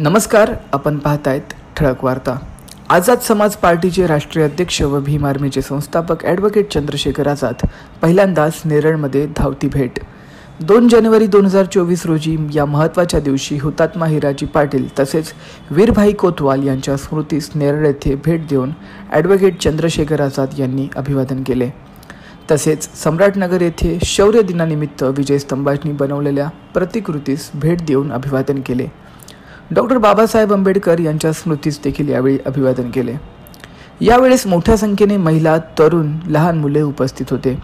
नमस्कार, आपण पाहतायत ठळक वार्ता। आझाद समाज पार्टीचे राष्ट्रीय अध्यक्ष व भीम आर्मीचे संस्थापक ॲडव्होकेट चंद्रशेखर आझाद पहिल्यांदाच नेरळमध्ये धावती भेट। 2 जानेवारी 2024 रोजी या महत्त्वाच्या दिवशी हुतात्मा हिराजी पाटील तसेच वीरभाई कोतवाल यांच्या स्मृतीस नेरळ येथे भेट देऊन ॲडव्होकेट चंद्रशेखर आझाद यांनी अभिवादन केले। तसेच सम्राटनगर येथे शौर्य दिनानिमित्त विजय स्तंभांनी बनवलेल्या प्रतिकृतीस भेट देऊन अभिवादन केले। डॉक्टर बाबासाहेब आंबेडकर यांच्या स्मृतीस देखील यावेळी अभिवादन केले। यावेळेस मोठ्या संख्येने महिला, तरुण, लहान मुले उपस्थित होते।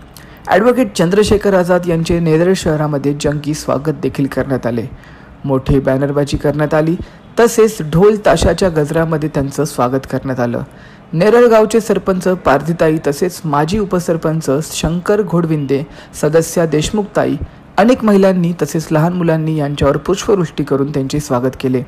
ॲडव्होकेट चंद्रशेखर आझाद यांचे नेरळ शहरामध्ये जंगी स्वागत देखील करण्यात आले। मोठे बॅनरबाजी करण्यात आली तसेच ढोल ताशाच्या गजरामध्ये त्यांचं स्वागत करण्यात आलं। नेरळ गावचे सरपंच पारधीताई तसेच माजी उपसरपंच शंकर घोडविंदे, सदस्या देशमुखताई, अनेक महिलांनी तसेच लहान मुलांनी यांच्यावर पुष्पवृष्टी करून त्यांचे स्वागत केले।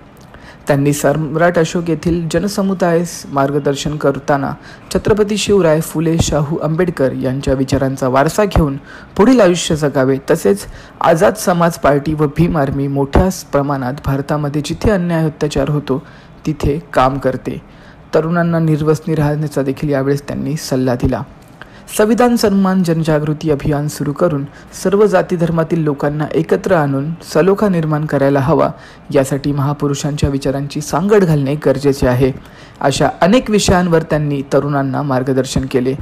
त्यांनी सम्राट अशोक येथील जनसमुदायास मार्गदर्शन करताना छत्रपती शिवराय फुले शाहू आंबेडकर यांच्या विचारांचा वारसा घेऊन पुढील आयुष्य जगावे तसेच आझाद समाज पार्टी व भीम आर्मी मोठ्या प्रमाणात भारतामध्ये जिथे अन्याय अत्याचार होतो तिथे काम करते। तरुणांना निर्वसनी राहण्याचा देखील यावेळेस त्यांनी सल्ला दिला। संविधान सन्मान जनजागृती अभियान सुरू करून सर्व जाती धर्मातील लोकांना एकत्र आणून सलोखा निर्माण करायला हवा, यासाठी महापुरुषांच्या विचारांची सांगड घालणे गरजेचे आहे। अशा अनेक विषयांवर त्यांनी तरुणांना मार्गदर्शन केले।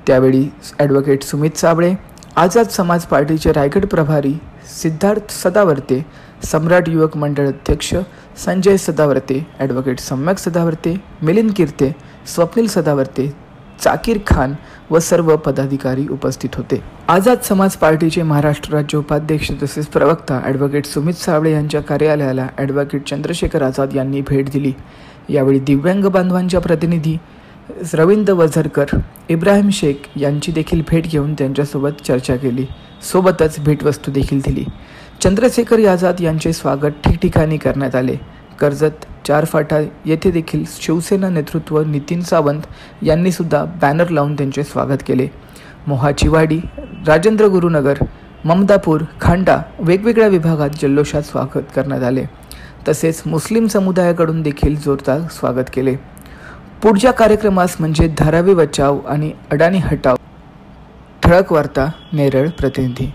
त्यावेळी ॲडव्होकेट सुमित साबळे, आझाद समाज पार्टीचे रायगड प्रभारी सिद्धार्थ सदावर्ते, सम्राट युवक मंडळ अध्यक्ष संजय सदावर्ते, ॲडव्होकेट सम्यक सदावर्ते, मिलिंद कीर्ते, स्वप्नील सदावर्ते, जाकीर खान व सर्व पदाधिकारी उपस्थित होते। आझाद समाज पार्टीचे महाराष्ट्र राज्य उपाध्यक्ष तसेच प्रवक्ता ॲडव्होकेट सुमित साबळे यांच्या कार्यालयाला ॲडव्होकेट चंद्रशेखर आझाद यांनी भेट दिली। यावेळी दिव्यांग बांधवांच्या प्रतिनिधी रवींद्र वझरकर, इब्राहिम शेख यांची देखील भेट घेऊन त्यांच्यासोबत चर्चा केली। सोबतच भेटवस्तू देखील दिली। चंद्रशेखर आझाद यांचे स्वागत ठिकठिकाणी करण्यात आले। कर्जत, 4 फाटा येथे देखील शिवसेना नेतृत्व नितीन सावंत यांनी सुद्धा बॅनर लावून त्यांचे स्वागत केले। मोहाचीवाडी, राजेंद्र गुरुनगर, ममदापूर, खांडा वेगवेगळ्या विभागात जल्लोषात स्वागत करण्यात आले। तसेच मुस्लिम समुदायाकडून देखील जोरदार स्वागत केले। पुढच्या कार्यक्रमास म्हणजे धारावी बचाव आणि अडाणी हटाव। ठळक वार्ता, नेरळ प्रतिनिधी।